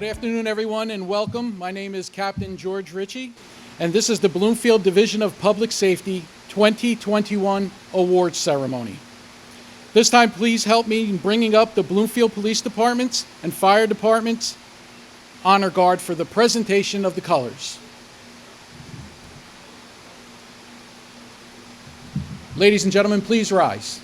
Good afternoon, everyone, and welcome. My name is Captain George Ricci, and this is the Bloomfield Division of Public Safety 2021 Awards Ceremony. This time, please help me in bringing up the Bloomfield Police Departments and Fire Departments Honor Guard for the presentation of the colors. Ladies and gentlemen, please rise.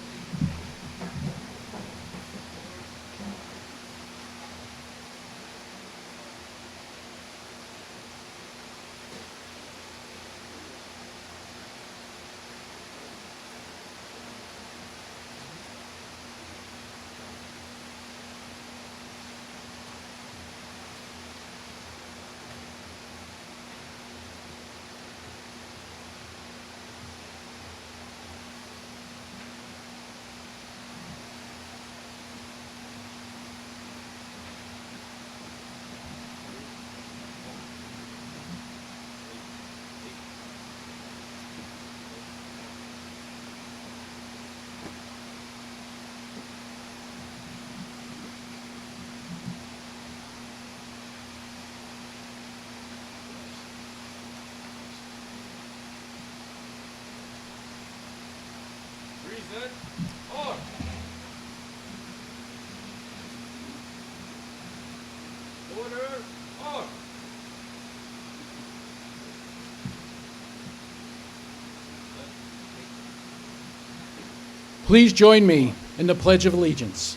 Please join me in the Pledge of Allegiance.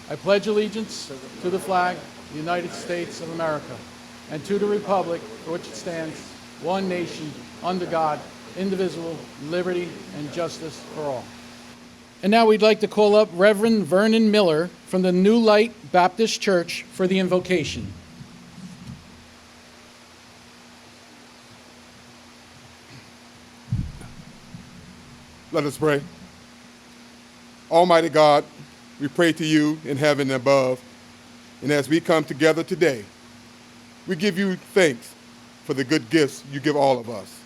I pledge allegiance to the flag of the United States of America and to the republic for which it stands, one nation, under God, indivisible, liberty and justice for all. And now we'd like to call up Reverend Vernon Miller from the New Light Baptist Church for the invocation. Let us pray. Almighty God, we pray to you in heaven and above, and as we come together today, we give you thanks for the good gifts you give all of us.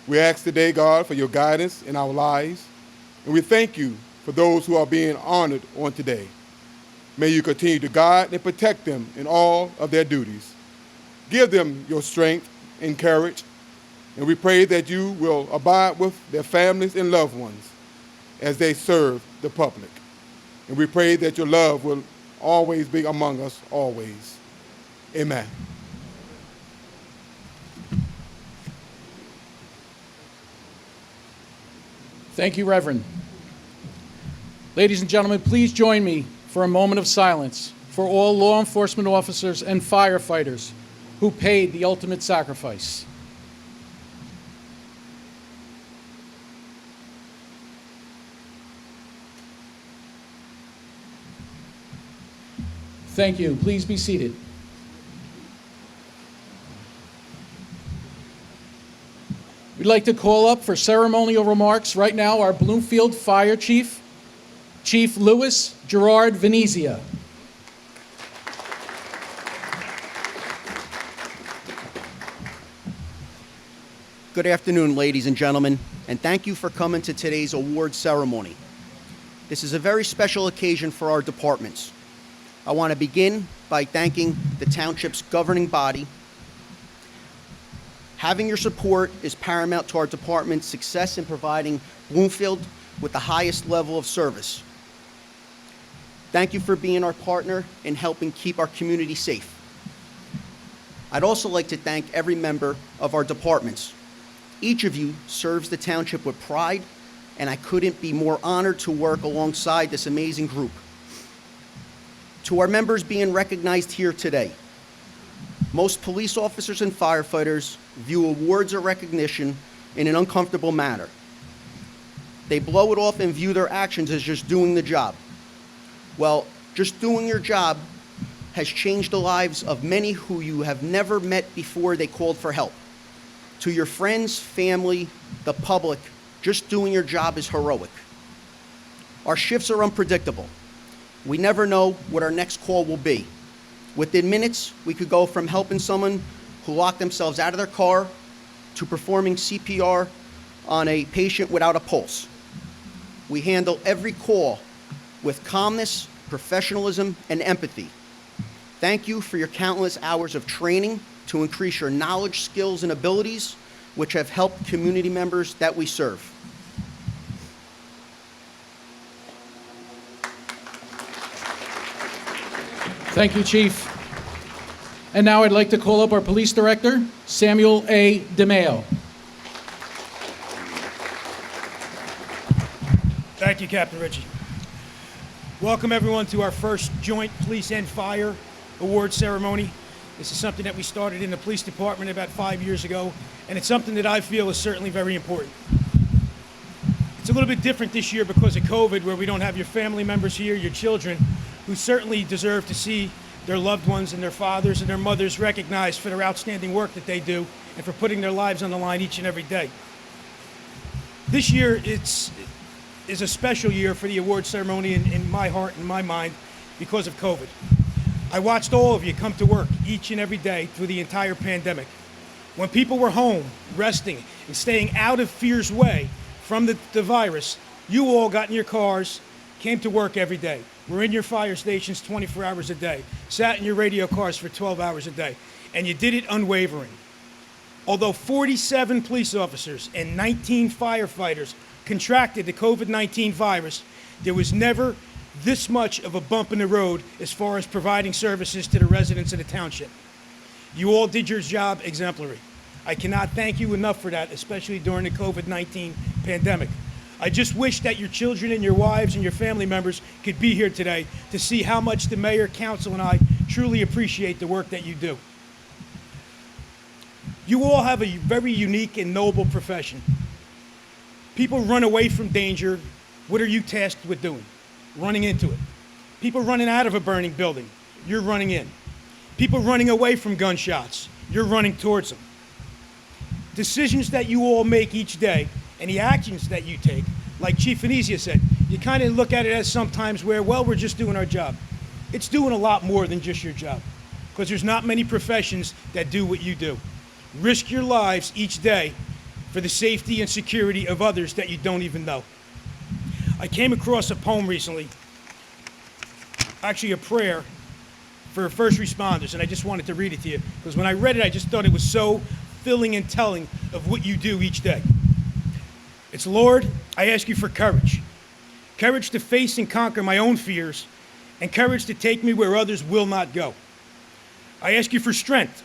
We ask today, God, for your guidance in our lives, and we thank you for those who are being honored on today. May you continue to guide and protect them in all of their duties. Give them your strength and courage, and we pray that you will abide with their families and loved ones as they serve the public. And we pray that your love will always be among us, always. Amen. Thank you, Reverend. Ladies and gentlemen, please join me for a moment of silence for all law enforcement officers and firefighters who paid the ultimate sacrifice. Thank you. Please be seated. We'd like to call up for ceremonial remarks right now our Bloomfield Fire Chief, Chief Louis Gerard Venezia. Good afternoon, ladies and gentlemen, and thank you for coming to today's award ceremony. This is a very special occasion for our departments. I want to begin by thanking the township's governing body. Having your support is paramount to our department's success in providing Bloomfield with the highest level of service. Thank you for being our partner in helping keep our community safe. I'd also like to thank every member of our departments. Each of you serves the township with pride, and I couldn't be more honored to work alongside this amazing group. To our members being recognized here today, most police officers and firefighters view awards or recognition in an uncomfortable manner. They blow it off and view their actions as just doing the job. Well, just doing your job has changed the lives of many who you have never met before they called for help. To your friends, family, the public, just doing your job is heroic. Our shifts are unpredictable. We never know what our next call will be. Within minutes, we could go from helping someone who locked themselves out of their car to performing CPR on a patient without a pulse. We handle every call with calmness, professionalism, and empathy. Thank you for your countless hours of training to increase your knowledge, skills, and abilities, which have helped community members that we serve. Thank you, Chief. And now I'd like to call up our Police Director, Samuel A. DeMaio. Thank you, Captain Ricci. Welcome, everyone, to our first Joint Police and Fire Award ceremony. This is something that we started in the police department about 5 years ago, and it's something that I feel is certainly very important. It's a little bit different this year because of COVID, where we don't have your family members here, your children, who certainly deserve to see their loved ones and their fathers and their mothers recognized for their outstanding work that they do and for putting their lives on the line each and every day. This year is a special year for the award ceremony in my heart and my mind because of COVID. I watched all of you come to work each and every day through the entire pandemic. When people were home, resting, and staying out of fear's way from the virus, you all got in your cars, came to work every day, were in your fire stations 24 hours a day, sat in your radio cars for 12 hours a day, and you did it unwavering. Although 47 police officers and 19 firefighters contracted the COVID-19 virus, there was never this much of a bump in the road as far as providing services to the residents of the township. You all did your job exemplary. I cannot thank you enough for that, especially during the COVID-19 pandemic. I just wish that your children and your wives and your family members could be here today to see how much the mayor, council, and I truly appreciate the work that you do. You all have a very unique and noble profession. People run away from danger. What are you tasked with doing? Running into it. People running out of a burning building. You're running in. People running away from gunshots. You're running towards them. Decisions that you all make each day and the actions that you take, like Chief Venezia said, you kind of look at it as sometimes where, well, we're just doing our job. It's doing a lot more than just your job, because there's not many professions that do what you do. Risk your lives each day for the safety and security of others that you don't even know. I came across a poem recently, actually a prayer for first responders, and I just wanted to read it to you, because when I read it, I just thought it was so filling and telling of what you do each day. It's, Lord, I ask you for courage. Courage to face and conquer my own fears, and courage to take me where others will not go. I ask you for strength.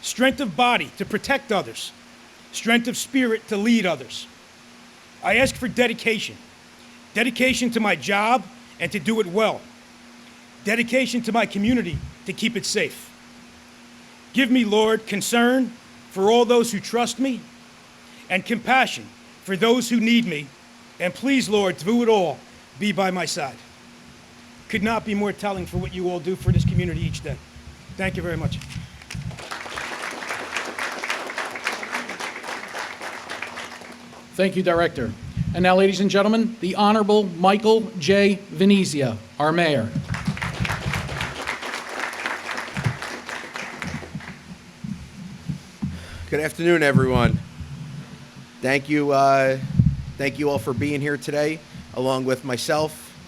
Strength of body to protect others. Strength of spirit to lead others. I ask for dedication. Dedication to my job and to do it well. Dedication to my community to keep it safe. Give me, Lord, concern for all those who trust me, and compassion for those who need me, and please, Lord, through it all, be by my side. Could not be more telling for what you all do for this community each day. Thank you very much. Thank you, Director. And now, ladies and gentlemen, the Honorable Michael J. Venezia, our Mayor. Good afternoon, everyone. Thank you all for being here today, along with myself,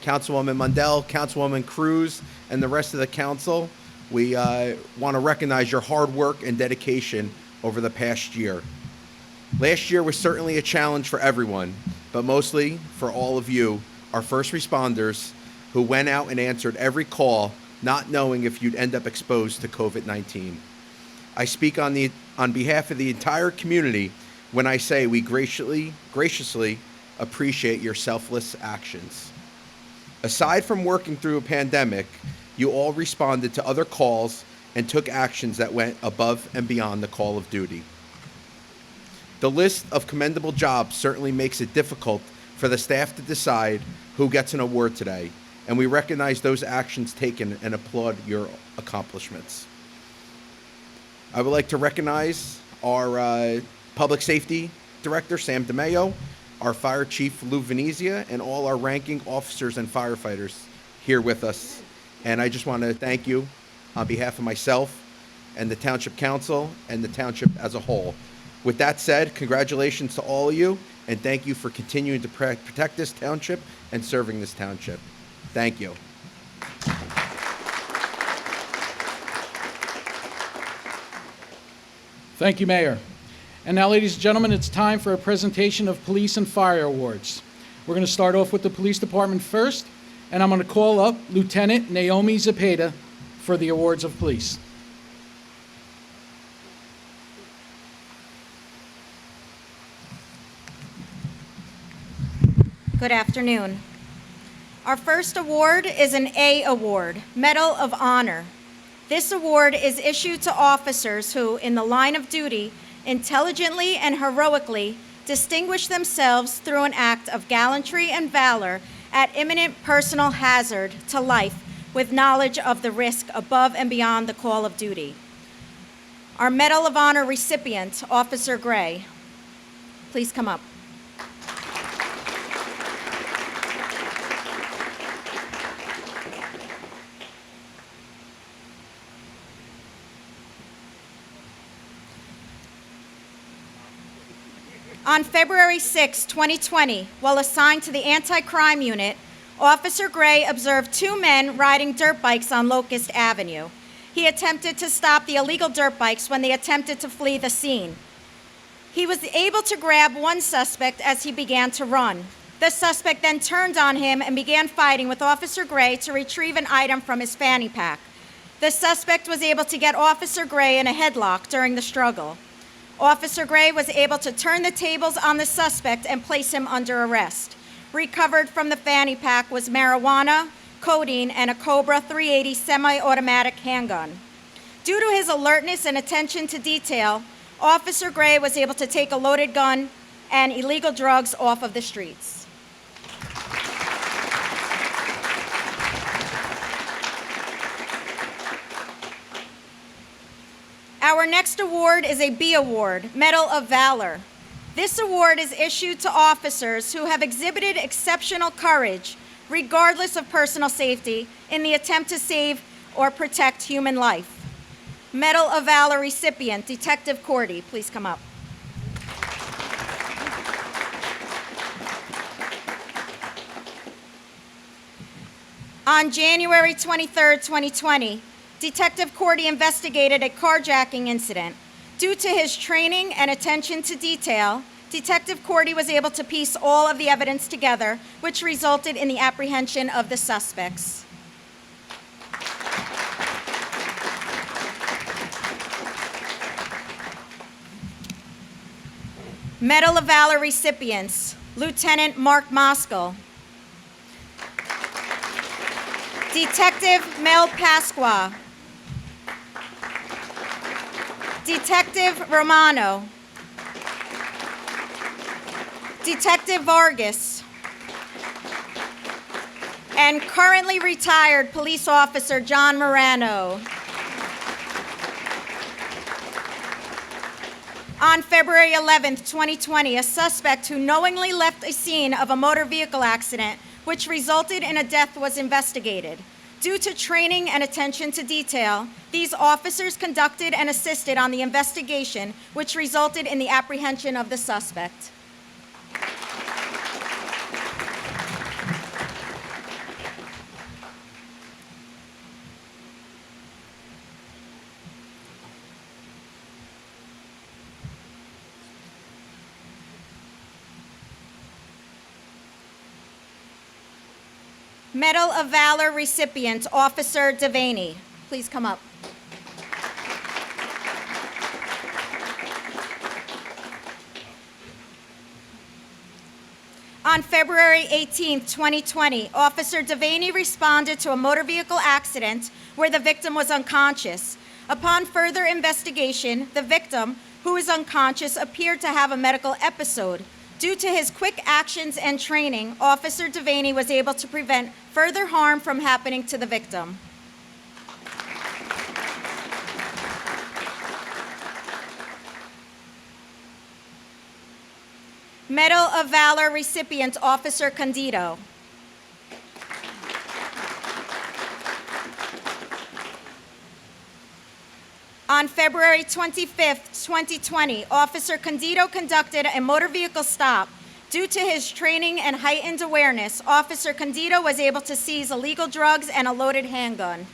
Councilwoman Menzel, Councilwoman Cruz, and the rest of the council. We want to recognize your hard work and dedication over the past year. Last year was certainly a challenge for everyone, but mostly for all of you, our first responders, who went out and answered every call, not knowing if you'd end up exposed to COVID-19. I speak on behalf of the entire community when I say we graciously appreciate your selfless actions. Aside from working through a pandemic, you all responded to other calls and took actions that went above and beyond the call of duty. The list of commendable jobs certainly makes it difficult for the staff to decide who gets an award today, and we recognize those actions taken and applaud your accomplishments. I would like to recognize our Public Safety Director, Sam DeMaio, our Fire Chief, Lou Venezia, and all our ranking officers and firefighters here with us. And I just want to thank you on behalf of myself and the Township Council and the Township as a whole. With that said, congratulations to all of you, and thank you for continuing to protect this township and serving this township. Thank you. Thank you, Mayor. And now, ladies and gentlemen, it's time for a presentation of police and fire awards. We're going to start off with the police department first, and I'm going to call up Lieutenant Naomi Zepeda for the awards of police. Good afternoon. Our first award is an A award, Medal of Honor. This award is issued to officers who, in the line of duty, intelligently and heroically distinguish themselves through an act of gallantry and valor at imminent personal hazard to life with knowledge of the risk above and beyond the call of duty. Our Medal of Honor recipient, Officer Gray. Please come up. On February 6, 2020, while assigned to the Anti-Crime Unit, Officer Gray observed two men riding dirt bikes on Locust Avenue. He attempted to stop the illegal dirt bikes when they attempted to flee the scene. He was able to grab one suspect as he began to run. The suspect then turned on him and began fighting with Officer Gray to retrieve an item from his fanny pack. The suspect was able to get Officer Gray in a headlock during the struggle. Officer Gray was able to turn the tables on the suspect and place him under arrest. Recovered from the fanny pack was marijuana, codeine, and a Cobra 380 semi-automatic handgun. Due to his alertness and attention to detail, Officer Gray was able to take a loaded gun and illegal drugs off of the streets. Our next award is a B award, Medal of Valor. This award is issued to officers who have exhibited exceptional courage, regardless of personal safety, in the attempt to save or protect human life. Medal of Valor recipient, Detective Cordy, please come up. On January 23, 2020, Detective Cordy investigated a carjacking incident. Due to his training and attention to detail, Detective Cordy was able to piece all of the evidence together, which resulted in the apprehension of the suspects. Medal of Valor recipients, Lieutenant Mark Moskal, Detective Mel Pasqua, Detective Romano, Detective Vargas, and currently retired police officer John Morano. On February 11, 2020, a suspect who knowingly left a scene of a motor vehicle accident which resulted in a death was investigated. Due to training and attention to detail, these officers conducted and assisted on the investigation, which resulted in the apprehension of the suspect. Medal of Valor recipient, Officer Devaney. Please come up. On February 18, 2020, Officer Devaney responded to a motor vehicle accident where the victim was unconscious. Upon further investigation, the victim, who is unconscious, appeared to have a medical episode. Due to his quick actions and training, Officer Devaney was able to prevent further harm from happening to the victim. Medal of Valor recipient, Officer Candido. On February 25, 2020, Officer Candido conducted a motor vehicle stop. Due to his training and heightened awareness, Officer Candido was able to seize illegal drugs and a loaded handgun.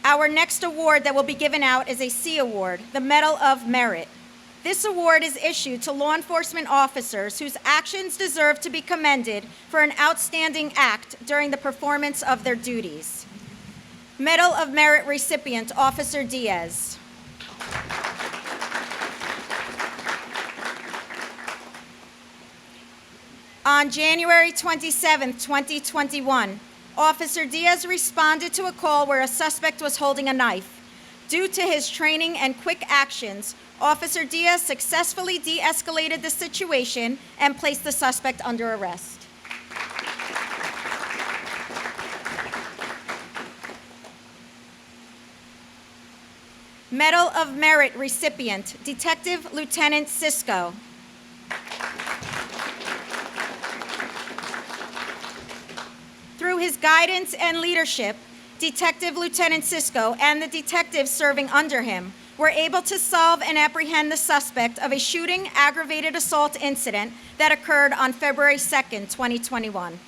Our next award that will be given out is a C Award, the Medal of Merit. This award is issued to law enforcement officers whose actions deserve to be commended for an outstanding act during the performance of their duties. Medal of Merit recipient, Officer Diaz. On January 27, 2021, Officer Diaz responded to a call where a suspect was holding a knife. Due to his training and quick actions, Officer Diaz successfully de-escalated the situation and placed the suspect under arrest. Medal of Merit recipient, Detective Lieutenant Cisco. Through his guidance and leadership, Detective Lieutenant Cisco and the detectives serving under him were able to solve and apprehend the suspect of a shooting aggravated assault incident that occurred on February 2nd, 2021.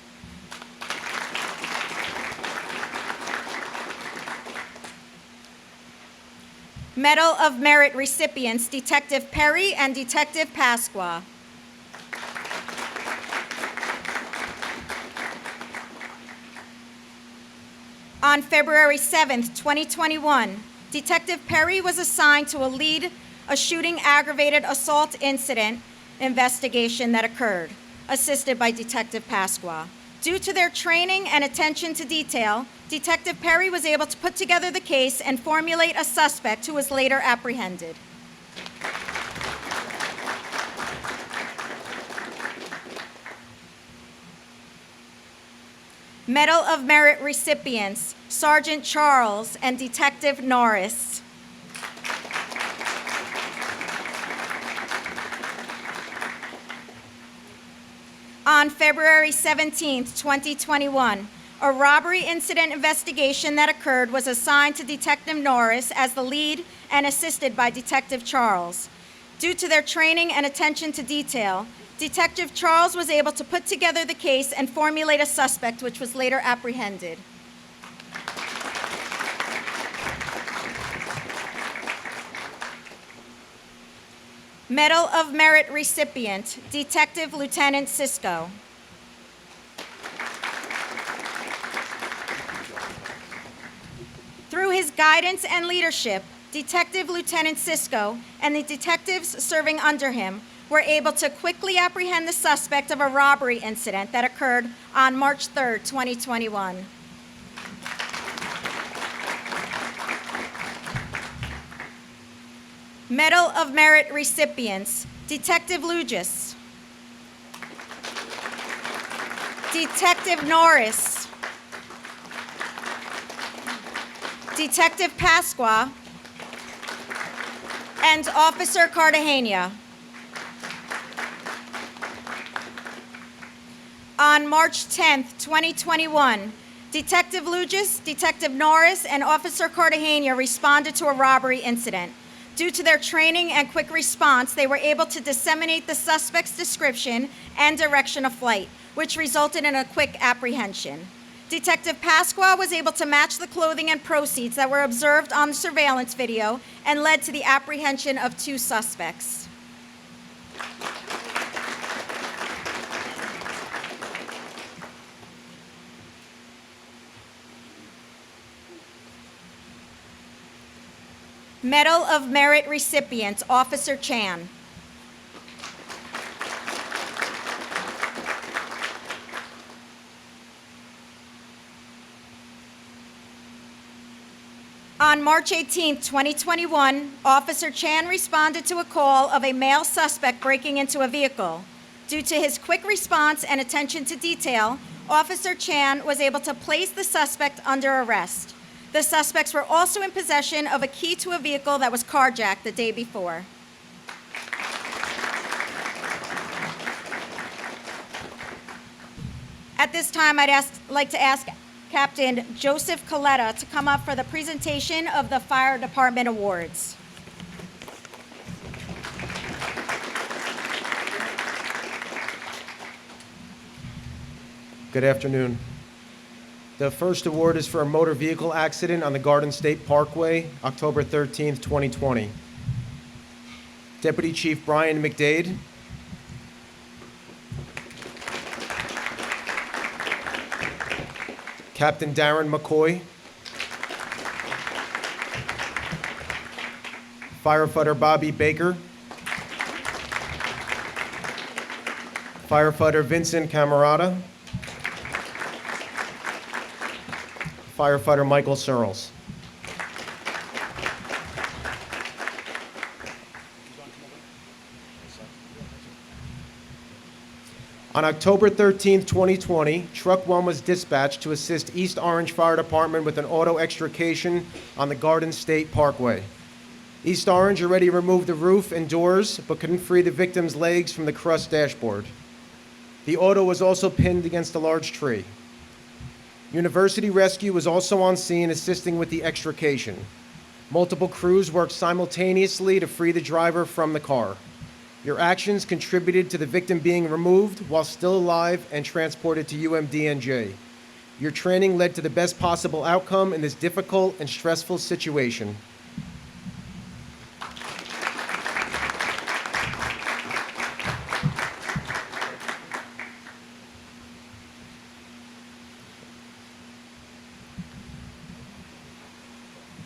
Medal of Merit recipients, Detective Perry and Detective Pasqua. On February 7th, 2021, Detective Perry was assigned to lead a shooting aggravated assault incident investigation that occurred, assisted by Detective Pasqua. Due to their training and attention to detail, Detective Perry was able to put together the case and formulate a suspect who was later apprehended. Medal of Merit recipients, Sergeant Charles and Detective Norris. On February 17th, 2021, a robbery incident investigation that occurred was assigned to Detective Norris as the lead and assisted by Detective Charles. Due to their training and attention to detail, Detective Charles was able to put together the case and formulate a suspect, which was later apprehended. Medal of Merit recipient, Detective Lieutenant Cisco. Through his guidance and leadership, Detective Lieutenant Cisco and the detectives serving under him were able to quickly apprehend the suspect of a robbery incident that occurred on March 3rd, 2021. Medal of Merit recipients, Detective Lugis, Detective Norris, Detective Pasqua, and Officer Cartagena. On March 10th, 2021, Detective Lugis, Detective Norris, and Officer Cartagena responded to a robbery incident. Due to their training and quick response, they were able to disseminate the suspect's description and direction of flight, which resulted in a quick apprehension. Detective Pasqua was able to match the clothing and proceeds that were observed on the surveillance video and led to the apprehension of two suspects. Medal of Merit recipient, Officer Chan. On March 18, 2021, Officer Chan responded to a call of a male suspect breaking into a vehicle. Due to his quick response and attention to detail, Officer Chan was able to place the suspect under arrest. The suspects were also in possession of a key to a vehicle that was carjacked the day before. At this time, I'd like to ask Captain Joseph Colletta to come up for the presentation of the Fire Department Awards. Good afternoon. The first award is for a motor vehicle accident on the Garden State Parkway, October 13th, 2020. Deputy Chief Brian McDade. Captain Darren McCoy. Firefighter Bobby Baker. Firefighter Vincent Camerata. Firefighter Michael Searles. On October 13, 2020, Truck 1 was dispatched to assist East Orange Fire Department with an auto extrication on the Garden State Parkway. East Orange already removed the roof and doors, but couldn't free the victim's legs from the crushed dashboard. The auto was also pinned against a large tree. University Rescue was also on scene assisting with the extrication. Multiple crews worked simultaneously to free the driver from the car. Your actions contributed to the victim being removed while still alive and transported to UMDNJ. Your training led to the best possible outcome in this difficult and stressful situation.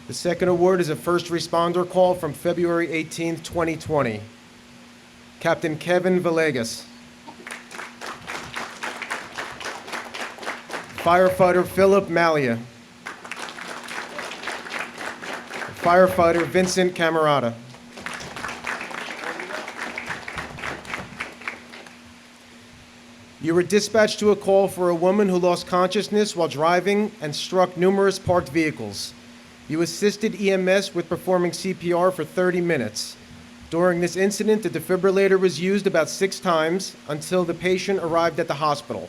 The second award is a first responder call from February 18, 2020. Captain Kevin Villegas. Firefighter Philip Malia. Firefighter Vincent Camerata. You were dispatched to a call for a woman who lost consciousness while driving and struck numerous parked vehicles. You assisted EMS with performing CPR for 30 minutes. During this incident, the defibrillator was used about 6 times until the patient arrived at the hospital.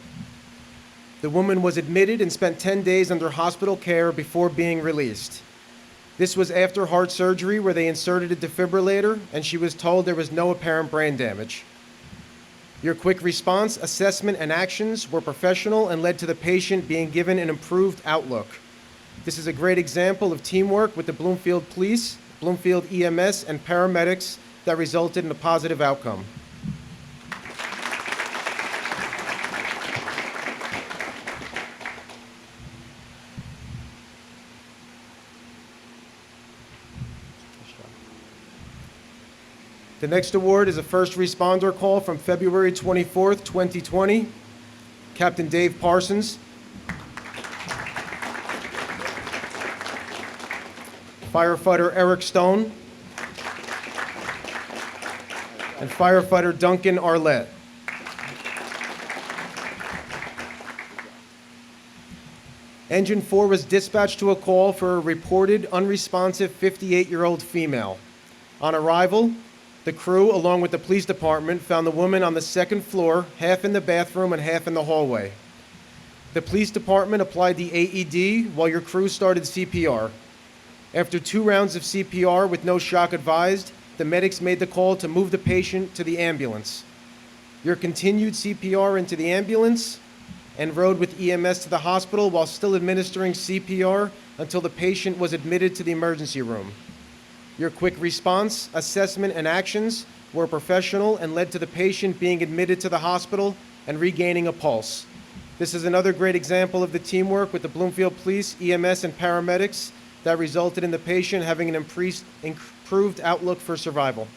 The woman was admitted and spent 10 days under hospital care before being released. This was after heart surgery where they inserted a defibrillator and she was told there was no apparent brain damage. Your quick response, assessment, and actions were professional and led to the patient being given an improved outlook. This is a great example of teamwork with the Bloomfield Police, Bloomfield EMS, and paramedics that resulted in a positive outcome. The next award is a first responder call from February 24th, 2020. Captain Dave Parsons. Firefighter Eric Stone. And Firefighter Duncan Arlett. Engine 4 was dispatched to a call for a reported unresponsive 58-year-old female. On arrival, the crew, along with the police department, found the woman on the second floor, half in the bathroom and half in the hallway. The police department applied the AED while your crew started CPR. After 2 rounds of CPR with no shock advised, the medics made the call to move the patient to the ambulance. Your continued CPR into the ambulance and rode with EMS to the hospital while still administering CPR until the patient was admitted to the emergency room. Your quick response, assessment, and actions were professional and led to the patient being admitted to the hospital and regaining a pulse. This is another great example of the teamwork with the Bloomfield Police, EMS, and paramedics that resulted in the patient having an improved outlook for survival.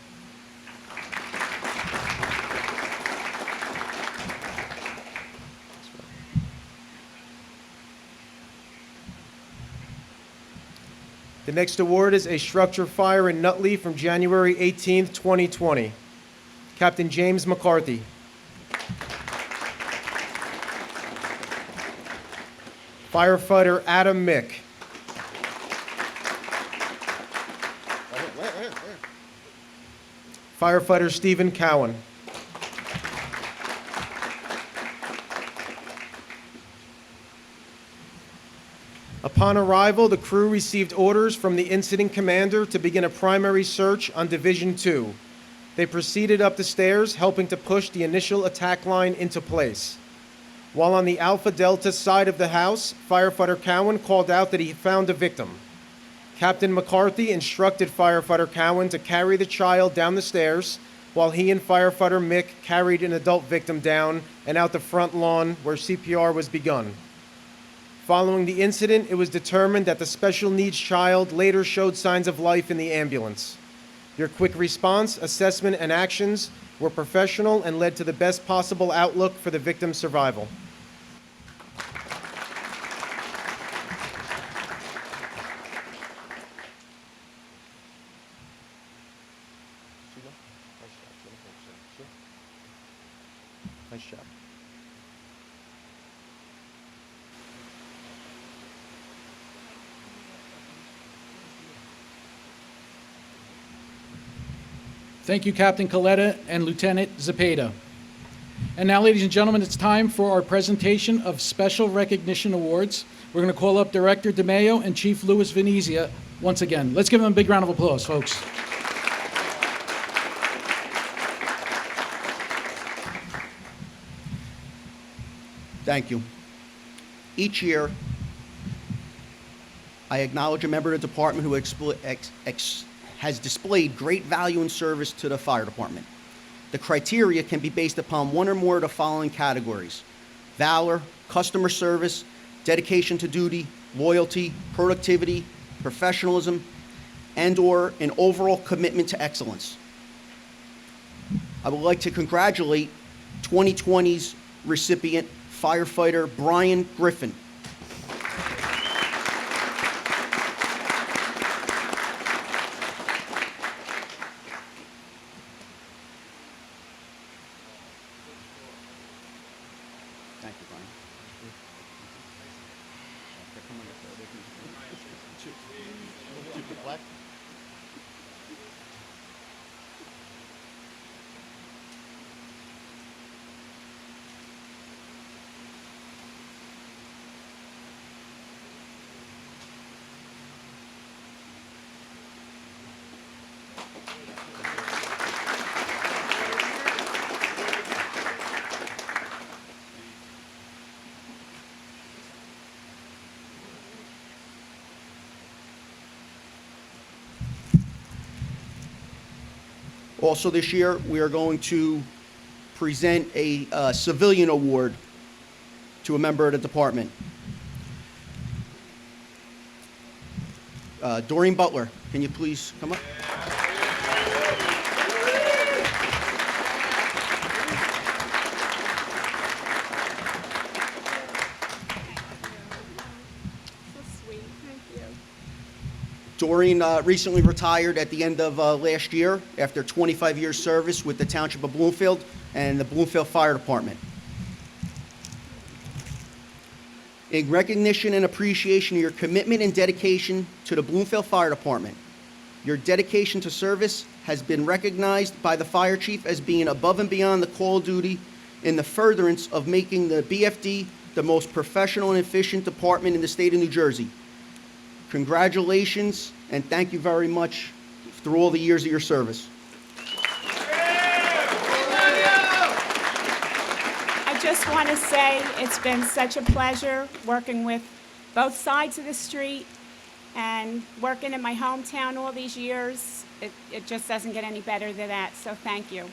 The next award is a structure fire in Nutley from January 18th, 2020. Captain James McCarthy. Firefighter Adam Mick. Firefighter Stephen Cowan. Upon arrival, the crew received orders from the incident commander to begin a primary search on Division 2. They proceeded up the stairs, helping to push the initial attack line into place. While on the Alpha Delta side of the house, firefighter Cowan called out that he found a victim. Captain McCarthy instructed firefighter Cowan to carry the child down the stairs, while he and firefighter Mick carried an adult victim down and out the front lawn where CPR was begun. Following the incident, it was determined that the special needs child later showed signs of life in the ambulance. Your quick response, assessment, and actions were professional and led to the best possible outlook for the victim's survival. Nice job. Thank you, Captain Colletta and Lieutenant Zepeda. And now, ladies and gentlemen, it's time for our presentation of Special Recognition Awards. We're going to call up Director DeMaio and Chief Louis Venezia once again. Let's give them a big round of applause, folks. Thank you. Each year, I acknowledge a member of the department who has displayed great value and service to the fire department. The criteria can be based upon one or more of the following categories: valor, customer service, dedication to duty, loyalty, productivity, professionalism, and/or an overall commitment to excellence. I would like to congratulate 2020's recipient, firefighter Brian Griffin. Thank you, Brian. Also this year, we are going to present a civilian award to a member of the department. Doreen Butler, can you please come up? Doreen recently retired at the end of last year after 25 years service with the Township of Bloomfield and the Bloomfield Fire Department. In recognition and appreciation of your commitment and dedication to the Bloomfield Fire Department, your dedication to service has been recognized by the Fire Chief as being above and beyond the call of duty in the furtherance of making the BFD the most professional and efficient department in the state of New Jersey. Congratulations, and thank you very much through all the years of your service. I just want to say it's been such a pleasure working with both sides of the street and working in my hometown all these years. It just doesn't get any better than that, so thank you.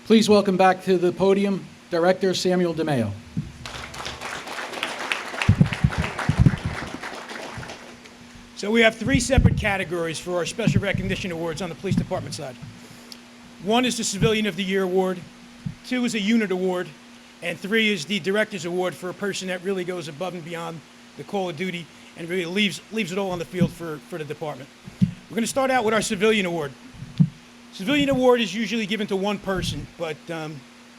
Please welcome back to the podium Director Samuel DeMaio. So we have three separate categories for our Special Recognition Awards on the Police Department side. One is the Civilian of the Year Award, two is a Unit Award, and three is the Director's Award for a person that really goes above and beyond the call of duty and really leaves it all on the field for the department. We're going to start out with our Civilian Award. Civilian award is usually given to one person, but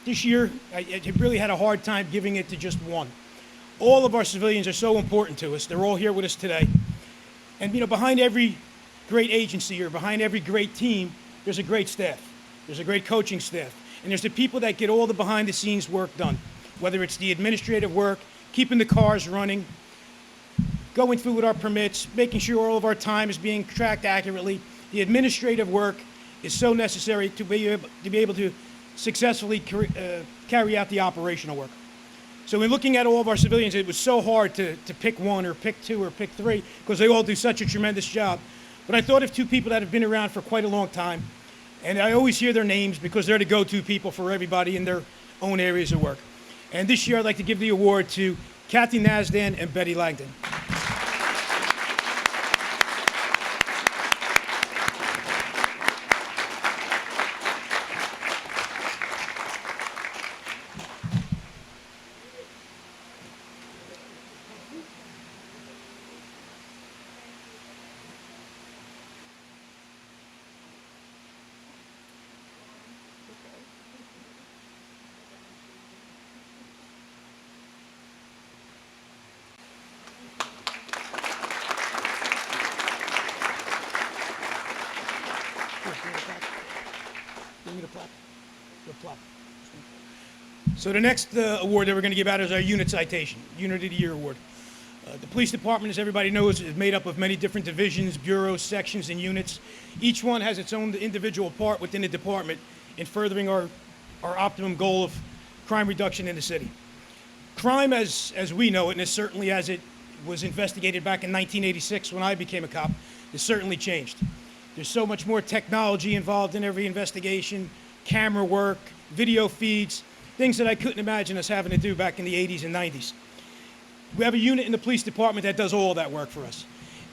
this year I really had a hard time giving it to just one. All of our civilians are so important to us. They're all here with us today. And behind every great agency or behind every great team, there's a great staff. There's a great coaching staff. And there's the people that get all the behind the scenes work done, whether it's the administrative work, keeping the cars running, going through with our permits, making sure all of our time is being tracked accurately. The administrative work is so necessary to be able to successfully carry out the operational work. So in looking at all of our civilians, it was so hard to pick one or pick two or pick three because they all do such a tremendous job. But I thought of two people that have been around for quite a long time, and I always hear their names because they're the go-to people for everybody in their own areas of work. And this year I'd like to give the award to Kathy Nasdan and Betty Langdon. So the next award that we're going to give out is our Unit Citation, Unit of the Year Award. The police department, as everybody knows, is made up of many different divisions, bureaus, sections, and units. Each one has its own individual part within the department in furthering our optimum goal of crime reduction in the city. Crime, as we know it, and as certainly as it was investigated back in 1986 when I became a cop, has certainly changed. There's so much more technology involved in every investigation, camera work, video feeds, things that I couldn't imagine us having to do back in the 80s and 90s. We have a unit in the police department that does all that work for us.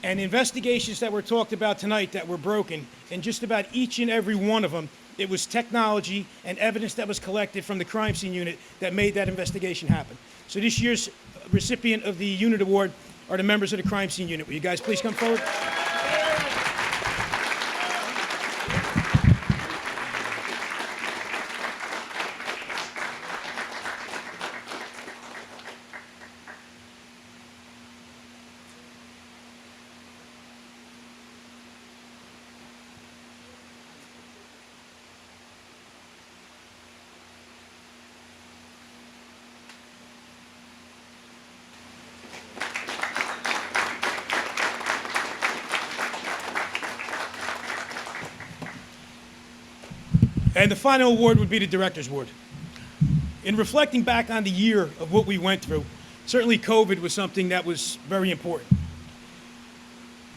And investigations that were talked about tonight that were broken, in just about each and every one of them, it was technology and evidence that was collected from the crime scene unit that made that investigation happen. So this year's recipient of the unit award are the members of the crime scene unit. Will you guys please come forward? And the final award would be the Director's Award. In reflecting back on the year of what we went through, certainly COVID was something that was very important.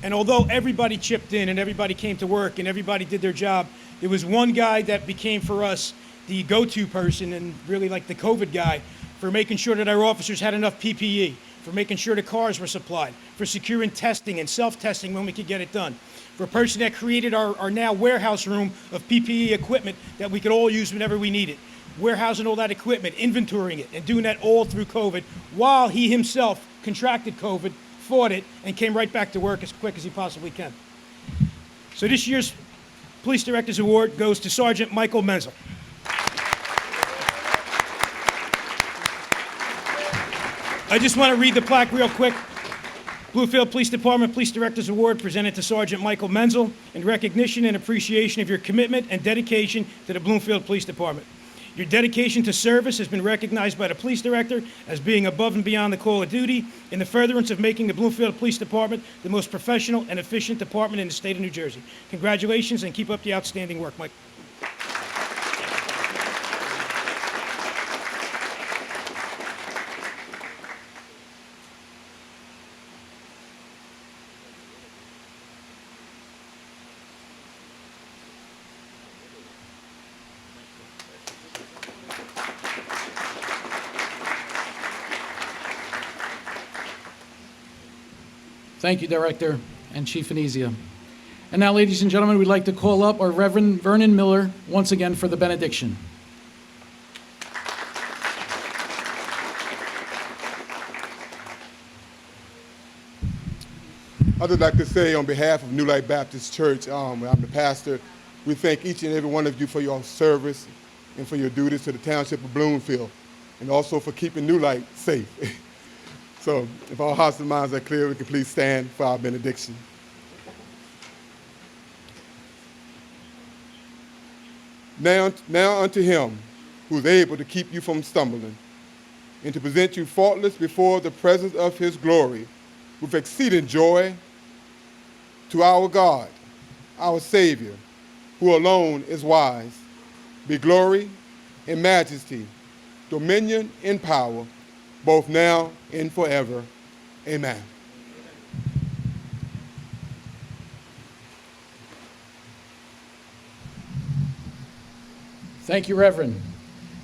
And although everybody chipped in and everybody came to work and everybody did their job, there was one guy that became for us the go-to person and really like the COVID guy for making sure that our officers had enough PPE, for making sure the cars were supplied, for securing testing and self-testing when we could get it done, for a person that created our now warehouse room of PPE equipment that we could all use whenever we need it, warehousing all that equipment, inventorying it, and doing that all through COVID while he himself contracted COVID, fought it, and came right back to work as quick as he possibly can. So this year's Police Director's Award goes to Sergeant Michael Menzel. I just want to read the plaque real quick. Bloomfield Police Department Police Director's Award presented to Sergeant Michael Menzel in recognition and appreciation of your commitment and dedication to the Bloomfield Police Department. Your dedication to service has been recognized by the Police Director as being above and beyond the call of duty in the furtherance of making the Bloomfield Police Department the most professional and efficient department in the state of New Jersey. Congratulations and keep up the outstanding work, Mike. Thank you, Director and Chief Venezia. And now, ladies and gentlemen, we'd like to call up our Reverend Vernon Miller once again for the benediction. I'd just like to say on behalf of New Life Baptist Church, I'm the pastor, We thank each and every one of you for your service and for your duties to the Township of Bloomfield, and also for keeping New Light safe. So if our hearts and minds are clear, we can please stand for our benediction. Now unto him who is able to keep you from stumbling and to present you faultless before the presence of his glory with exceeding joy, to our God, our Savior, who alone is wise, be glory and majesty, dominion and power, both now and forever. Amen. Thank you, Reverend.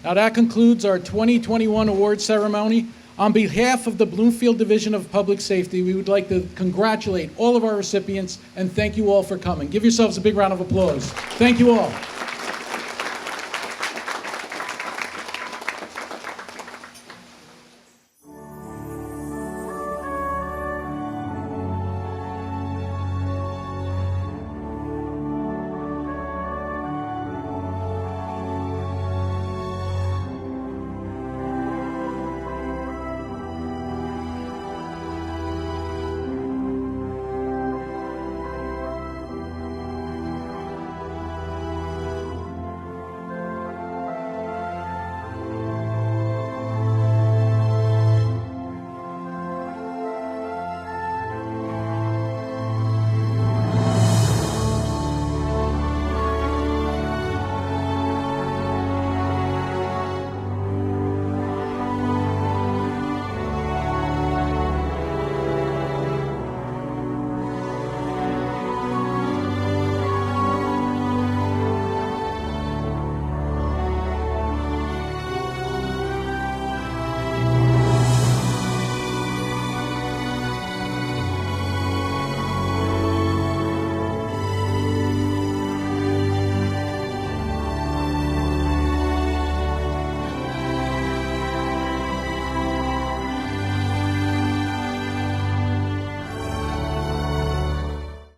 Now that concludes our 2021 award ceremony. On behalf of the Bloomfield Division of Public Safety, we would like to congratulate all of our recipients and thank you all for coming. Give yourselves a big round of applause. Thank you all.